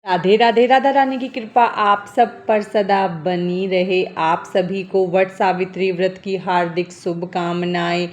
राधे राधे। राधा रानी की कृपा आप सब पर सदा बनी रहे। आप सभी को वट सावित्री व्रत की हार्दिक शुभकामनाएं।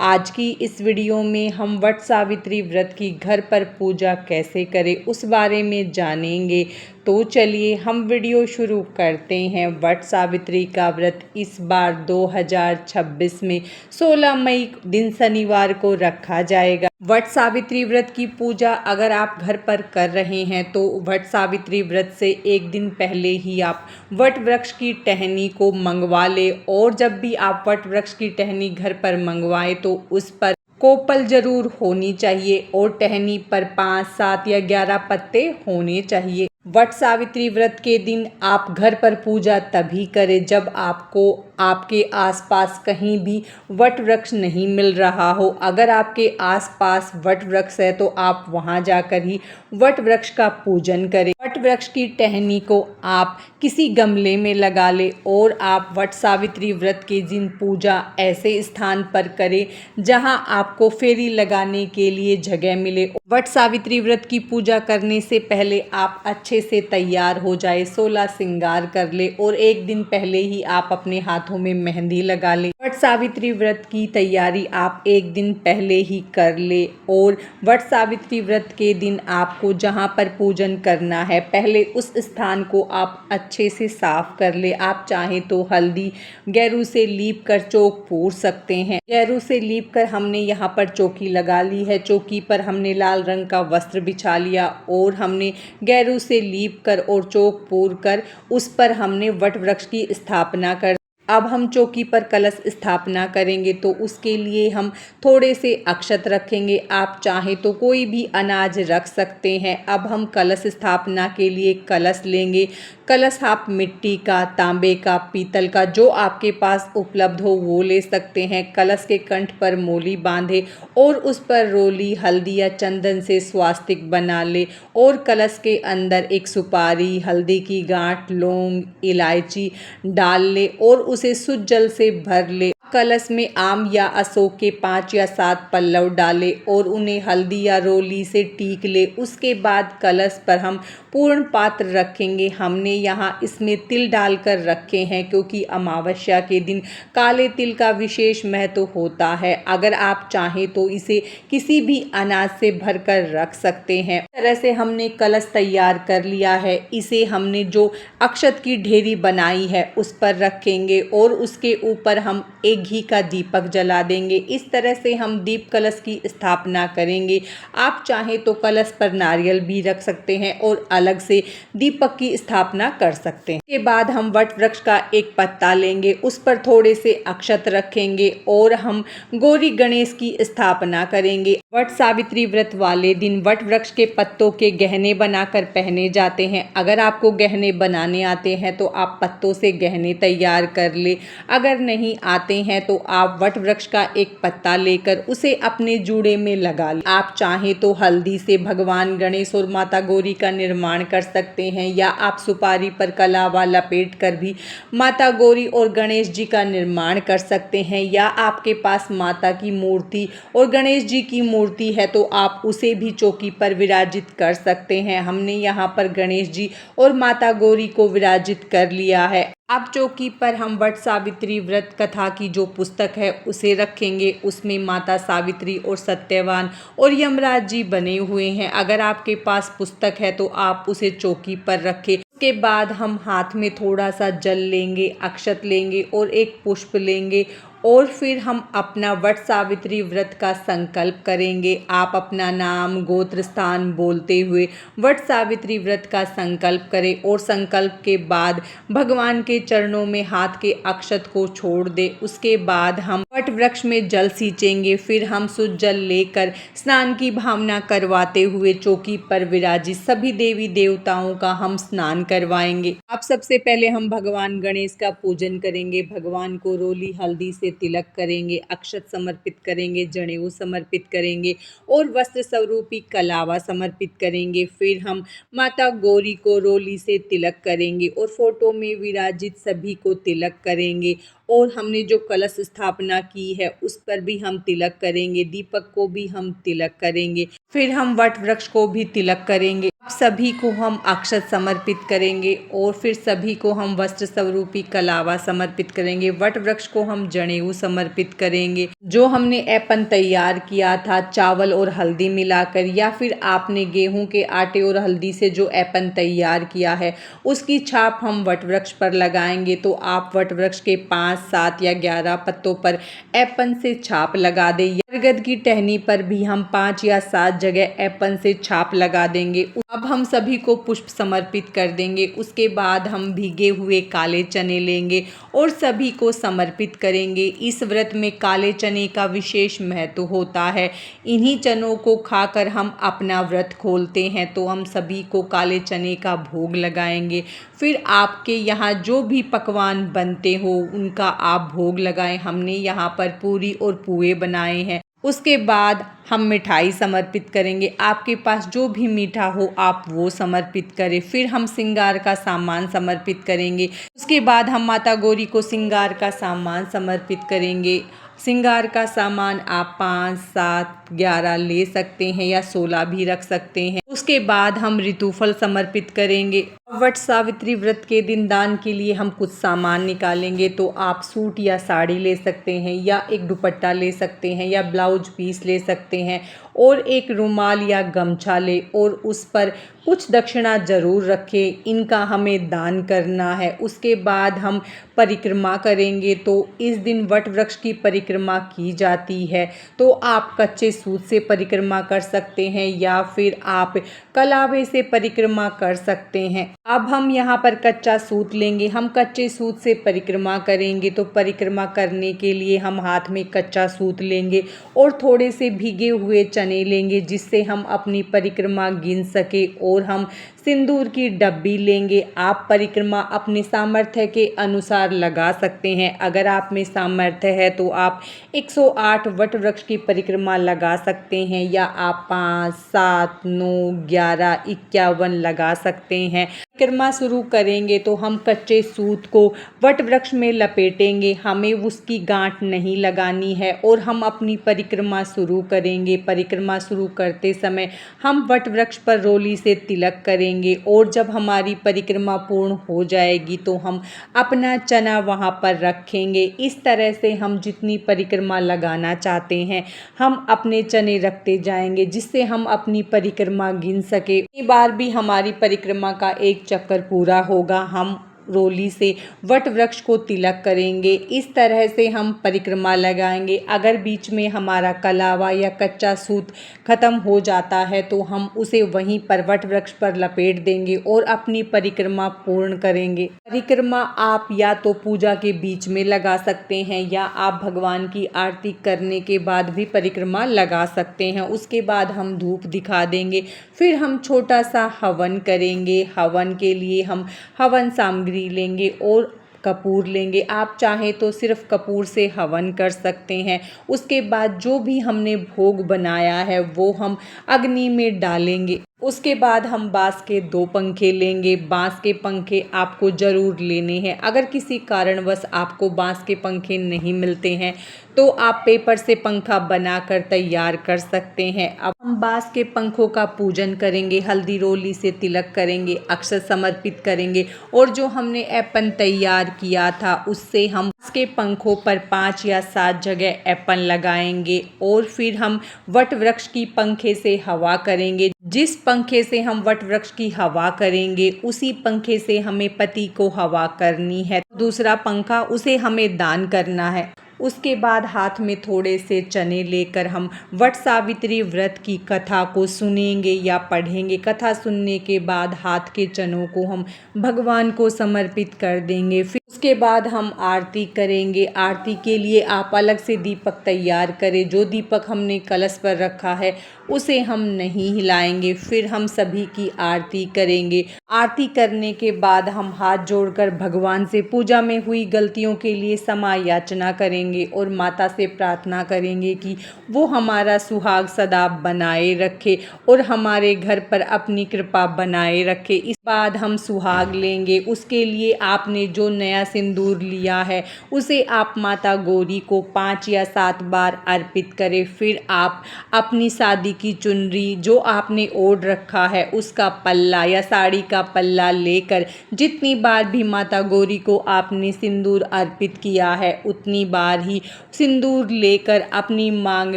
आज की इस वीडियो में हम वट सावित्री व्रत की घर पर पूजा कैसे करें उस बारे में जानेंगे। तो चलिए हम वीडियो शुरू करते हैं। वट सावित्री का व्रत इस बार 2026 में 16 मई दिन शनिवार को रखा जाएगा। वट सावित्री व्रत की पूजा अगर आप घर पर कर रहे हैं तो वट सावित्री व्रत से एक दिन पहले ही आप वट वृक्ष की टहनी को मंगवा ले। और जब भी आप वट वृक्ष की टहनी घर पर मंगवाएं तो उस पर कोपल जरूर होनी चाहिए और टहनी पर 5, 7 या 11 पत्ते होने चाहिए। वट सावित्री व्रत के दिन आप घर पर पूजा तभी करें जब आपको आपके आसपास कहीं भी वट वृक्ष नहीं मिल रहा हो। अगर आपके आसपास वट वृक्ष है तो आप वहां जाकर ही वट वृक्ष का पूजन करें। वट वृक्ष की टहनी को आप किसी गमले में लगा ले और आप वट सावित्री व्रत के दिन पूजा ऐसे स्थान पर करें जहां आपको फेरी लगाने के लिए जगह मिले। वट सावित्री व्रत की पूजा करने से पहले आप अच्छे से तैयार हो जाए, 16 श्रृंगार कर ले और एक दिन पहले ही आप अपने हाथों में मेहंदी लगा ले। वट सावित्री व्रत की तैयारी आप एक दिन पहले ही कर ले और वट सावित्री व्रत के दिन आपको जहां पर पूजन करना है पहले उस स्थान को आप अच्छे से साफ कर ले। आप चाहें तो हल्दी गैरू से लीप कर चौक पूर सकते हैं। गैरू से लीप कर हमने यहाँ पर चौकी लगा ली है। चौकी पर हमने लाल रंग का वस्त्र बिछा लिया और हमने गैरू से लीप कर और चौक पूर कर उस पर हमने वट वृक्ष की स्थापना कर। अब हम चौकी पर कलश स्थापना करेंगे तो उसके लिए हम थोड़े से अक्षत रखेंगे। आप चाहें तो कोई भी अनाज रख सकते हैं। अब हम कलश स्थापना के लिए कलश लेंगे। कलश आप मिट्टी का, तांबे का, पीतल का जो आपके पास उपलब्ध हो वो ले सकते हैं। कलश के कंठ पर मोली बांधे और उस पर रोली, हल्दी या चंदन से स्वास्तिक बना ले और कलश के अंदर एक सुपारी, हल्दी की गांठ, लौंग, इलायची डाल ले और उसे शुद्ध जल से भर ले। कलश में आम या अशोक के 5 या 7 पल्लव डाले और उन्हें हल्दी या रोली से टीक ले। उसके बाद कलश पर हम पूर्ण पात्र रखेंगे। हमने यहाँ इसमें तिल डालकर रखे हैं क्योंकि अमावस्या के दिन काले तिल का विशेष महत्व होता है। अगर आप चाहें तो इसे किसी भी अनाज से भरकर रख सकते हैं। इस तरह से हमने कलश तैयार कर लिया है। इसे हमने जो अक्षत की ढेरी बनाई है उस पर रखेंगे और उसके ऊपर हम एक घी का दीपक जला देंगे। इस तरह से हम दीप कलश की स्थापना करेंगे। आप चाहें तो कलश पर नारियल भी रख सकते हैं और अलग से दीपक की स्थापना कर सकते हैं। इसके बाद हम वट वृक्ष का एक पत्ता लेंगे, उस पर थोड़े से अक्षत रखेंगे और हम गौरी गणेश की स्थापना करेंगे। वट सावित्री व्रत वाले दिन वट वृक्ष के पत्तों के गहने बनाकर पहने जाते हैं। अगर आपको गहने बनाने आते हैं तो आप पत्तों से गहने तैयार कर ले। अगर नहीं आते हैं तो आप वट वृक्ष का एक पत्ता लेकर उसे अपने जूड़े में लगा लें। आप चाहें तो हल्दी से भगवान गणेश और माता गौरी का निर्माण कर सकते हैं या आप सुपारी पर कलावा लपेट कर भी माता गौरी और गणेश जी का निर्माण कर सकते हैं। या आपके पास माता की मूर्ति और गणेश जी की मूर्ति है तो आप उसे भी चौकी पर विराजित कर सकते हैं। हमने यहाँ पर गणेश जी और माता गौरी को विराजित कर लिया है। अब चौकी पर हम वट सावित्री व्रत कथा की जो पुस्तक है उसे रखेंगे। उसमें माता सावित्री और सत्यवान और यमराज जी बने हुए हैं। अगर आपके पास पुस्तक है तो आप उसे चौकी पर रखें। उसके बाद हम हाथ में थोड़ा सा जल लेंगे, अक्षत लेंगे और एक पुष्प लेंगे और फिर हम अपना वट सावित्री व्रत का संकल्प करेंगे। आप अपना नाम, गोत्र, स्थान बोलते हुए वट सावित्री व्रत का संकल्प करें और संकल्प के बाद भगवान के चरणों में हाथ के अक्षत को छोड़ दे। उसके बाद हम वट वृक्ष में जल सींचेंगे। फिर हम शुद्ध जल लेकर स्नान की भावना करवाते हुए चौकी पर विराजित सभी देवी देवताओं का हम स्नान करवाएंगे। अब सबसे पहले हम भगवान गणेश का पूजन करेंगे। भगवान को रोली हल्दी से तिलक करेंगे, अक्षत समर्पित करेंगे, जनेऊ समर्पित करेंगे और वस्त्र स्वरूपी कलावा समर्पित करेंगे। फिर हम माता गौरी को रोली से तिलक करेंगे और फोटो में विराजित सभी को तिलक करेंगे और हमने जो कलश स्थापना की है उस पर भी हम तिलक करेंगे, दीपक को भी हम तिलक करेंगे। फिर हम वट वृक्ष को भी तिलक करेंगे। सभी को हम अक्षत समर्पित करेंगे और फिर सभी को हम वस्त्र स्वरूपी कलावा समर्पित करेंगे। वट वृक्ष को हम जनेऊ समर्पित करेंगे। जो हमने ऐपन तैयार किया था चावल और हल्दी मिलाकर, या फिर आपने गेहूं के आटे और हल्दी से जो ऐपन तैयार किया है उसकी छाप हम वट वृक्ष पर लगाएंगे। तो आप वट वृक्ष के 5, 7 या 11 पत्तों पर ऐपन से छाप लगा दें। बरगद की टहनी पर भी हम 5 या 7 जगह ऐपन से छाप लगा देंगे। अब हम सभी को पुष्प समर्पित कर देंगे। उसके बाद हम भीगे हुए काले चने लेंगे और सभी को समर्पित करेंगे। इस व्रत में काले चने का विशेष महत्व होता है। इन्हीं चनों को खाकर हम अपना व्रत खोलते हैं। तो हम सभी को काले चने का भोग लगाएंगे। फिर आपके यहाँ जो भी पकवान बनते हो उनका आप भोग लगाएं। हमने यहाँ पर पूरी और पुए बनाए हैं। उसके बाद हम मिठाई समर्पित करेंगे। आपके पास जो भी मीठा हो आप वो समर्पित करें। फिर हम श्रृंगार का सामान समर्पित करेंगे। उसके बाद हम माता गौरी को श्रृंगार का सामान समर्पित करेंगे। श्रृंगार का सामान आप 5, 7, 11 ले सकते हैं या 16 भी रख सकते हैं। उसके बाद हम ऋतुफल समर्पित करेंगे। वट सावित्री व्रत के दिन दान के लिए हम कुछ सामान निकालेंगे। तो आप सूट या साड़ी ले सकते हैं, या एक दुपट्टा ले सकते हैं, या ब्लाउज पीस ले सकते हैं, और एक रुमाल या गमछा ले और उस पर कुछ दक्षिणा जरूर रखें। इनका हमें दान करना है। उसके बाद हम परिक्रमा करेंगे। तो इस दिन वट वृक्ष की परिक्रमा की जाती है। तो आप कच्चे सूत से परिक्रमा कर सकते हैं या फिर आप कलावे से परिक्रमा कर सकते हैं। अब हम यहाँ पर कच्चा सूत लेंगे। हम कच्चे सूत से परिक्रमा करेंगे। तो परिक्रमा करने के लिए हम हाथ में कच्चा सूत लेंगे और थोड़े से भीगे हुए चने लेंगे, जिससे हम अपनी परिक्रमा गिन सके। और हम सिंदूर की डब्बी लेंगे। आप परिक्रमा अपने सामर्थ्य के अनुसार लगा सकते हैं। अगर आप में सामर्थ्य है तो आप 108 वट वृक्ष की परिक्रमा लगा सकते हैं, या आप 5, 7, 9, 11, 51 लगा सकते हैं। परिक्रमा शुरू करेंगे तो हम कच्चे सूत को वट वृक्ष में लपेटेंगे। हमें उसकी गांठ नहीं लगानी है और हम अपनी परिक्रमा शुरू करेंगे। परिक्रमा शुरू करते समय हम वट वृक्ष पर रोली से तिलक करेंगे और जब हमारी परिक्रमा पूर्ण हो जाएगी तो हम अपना चना वहां पर रखेंगे। इस तरह से हम जितनी परिक्रमा लगाना चाहते हैं हम अपने चने रखते जाएंगे, जिससे हम अपनी परिक्रमा गिन सके। इस बार भी हमारी परिक्रमा का एक चक्कर पूरा होगा। हम रोली से वट वृक्ष को तिलक करेंगे। इस तरह से हम परिक्रमा लगाएंगे। अगर बीच में हमारा कलावा या कच्चा सूत खत्म हो जाता है तो हम उसे वहीं पर वट वृक्ष पर लपेट देंगे और अपनी परिक्रमा पूर्ण करेंगे। परिक्रमा आप या तो पूजा के बीच में लगा सकते हैं, या आप भगवान की आरती करने के बाद भी परिक्रमा लगा सकते हैं। उसके बाद हम धूप दिखा देंगे। फिर हम छोटा सा हवन करेंगे। हवन के लिए हम हवन सामग्री लेंगे और कपूर लेंगे। आप चाहें तो सिर्फ कपूर से हवन कर सकते हैं। उसके बाद जो भी हमने भोग बनाया है वो हम अग्नि में डालेंगे। उसके बाद हम बांस के 2 पंखे लेंगे। बांस के पंखे आपको ज़रूर लेने हैं। अगर किसी कारणवश आपको बांस के पंखे नहीं मिलते हैं तो आप पेपर से पंखा बनाकर तैयार कर सकते हैं। अब हम बांस के पंखों का पूजन करेंगे, हल्दी रोली से तिलक करेंगे, अक्षत समर्पित करेंगे और जो हमने ऐपन तैयार किया था उससे हम उसके पंखों पर 5 या 7 जगह ऐपन लगाएंगे और फिर हम वट वृक्ष की पंखे से हवा करेंगे। जिस पंखे से हम वट वृक्ष की हवा करेंगे उसी पंखे से हमें पति को हवा करनी है। दूसरा पंखा उसे हमें दान करना है। उसके बाद हाथ में थोड़े से चने लेकर हम वट सावित्री व्रत की कथा को सुनेंगे या पढ़ेंगे। कथा सुनने के बाद हाथ के चनों को हम भगवान को समर्पित कर देंगे। फिर उसके बाद हम आरती करेंगे। आरती के लिए आप अलग से दीपक तैयार करें। जो दीपक हमने कलश पर रखा है उसे हम नहीं हिलाएंगे। फिर हम सभी की आरती करेंगे। आरती करने के बाद हम हाथ जोड़कर भगवान से पूजा में हुई गलतियों के लिए क्षमा याचना करेंगे और माता से प्रार्थना करेंगे कि वो हमारा सुहाग सदा बनाए रखे और हमारे घर पर अपनी कृपा बनाए रखे। इस बाद हम सुहाग लेंगे। उसके लिए आपने जो नया सिंदूर लिया है उसे आप माता गौरी को 5 या 7 बार अर्पित करें। फिर आप अपनी शादी की चुनरी जो आपने ओढ़ रखा है उसका पल्ला या साड़ी का पल्ला लेकर जितनी बार भी माता गौरी को आपने सिंदूर अर्पित किया है उतनी बार ही सिंदूर लेकर अपनी मांग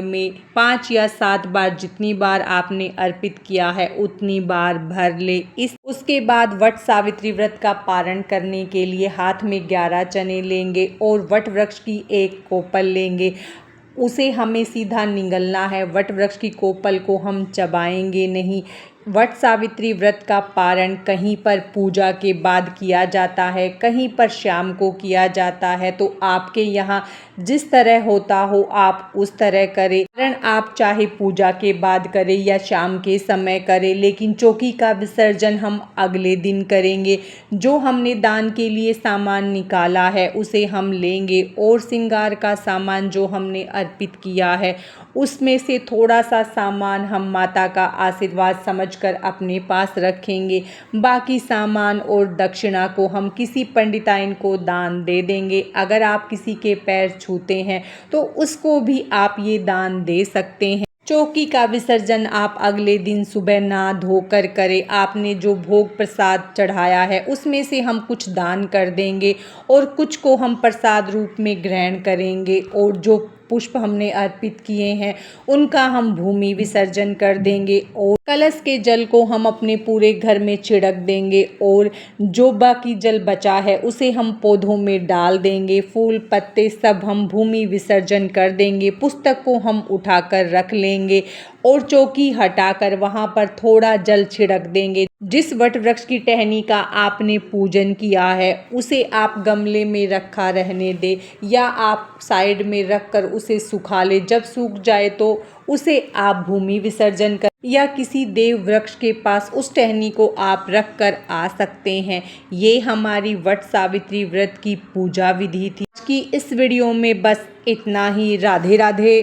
में 5 या 7 बार जितनी बार आपने अर्पित किया है उतनी बार भर ले। उसके बाद वट सावित्री व्रत का पारण करने के लिए हाथ में 11 चने लेंगे और वट वृक्ष की एक कोपल लेंगे। उसे हमें सीधा निगलना है। वट वृक्ष की कोपल को हम चबाएंगे नहीं। वट सावित्री व्रत का पारण कहीं पर पूजा के बाद किया जाता है, कहीं पर शाम को किया जाता है। तो आपके यहाँ जिस तरह होता हो आप उस तरह करें। पारण आप चाहे पूजा के बाद करें या शाम के समय करें, लेकिन चौकी का विसर्जन हम अगले दिन करेंगे। जो हमने दान के लिए सामान निकाला है उसे हम लेंगे और श्रृंगार का सामान जो हमने अर्पित किया है उसमें से थोड़ा सा सामान हम माता का आशीर्वाद समझकर अपने पास रखेंगे। बाकी सामान और दक्षिणा को हम किसी पंडिताइन को दान दे देंगे। अगर आप किसी के पैर छूते हैं तो उसको भी आप ये दान दे सकते हैं। चौकी का विसर्जन आप अगले दिन सुबह नहा धोकर करें। आपने जो भोग प्रसाद चढ़ाया है उसमें से हम कुछ दान कर देंगे और कुछ को हम प्रसाद रूप में ग्रहण करेंगे और जो पुष्प हमने अर्पित किए हैं उनका हम भूमि विसर्जन कर देंगे और कलश के जल को हम अपने पूरे घर में छिड़क देंगे और जो बाकी जल बचा है उसे हम पौधों में डाल देंगे। फूल पत्ते सब हम भूमि विसर्जन कर देंगे। पुस्तक को हम उठाकर रख लेंगे और चौकी हटाकर वहां पर थोड़ा जल छिड़क देंगे। जिस वट वृक्ष की टहनी का आपने पूजन किया है उसे आप गमले में रखा रहने दें या आप साइड में रखकर उसे सुखा ले। जब सूख जाए तो उसे आप भूमि विसर्जन कर या किसी देव वृक्ष के पास उस टहनी को आप रख कर आ सकते हैं। ये हमारी वट सावित्री व्रत की पूजा विधि थी। आज की इस वीडियो में बस इतना ही। राधे राधे।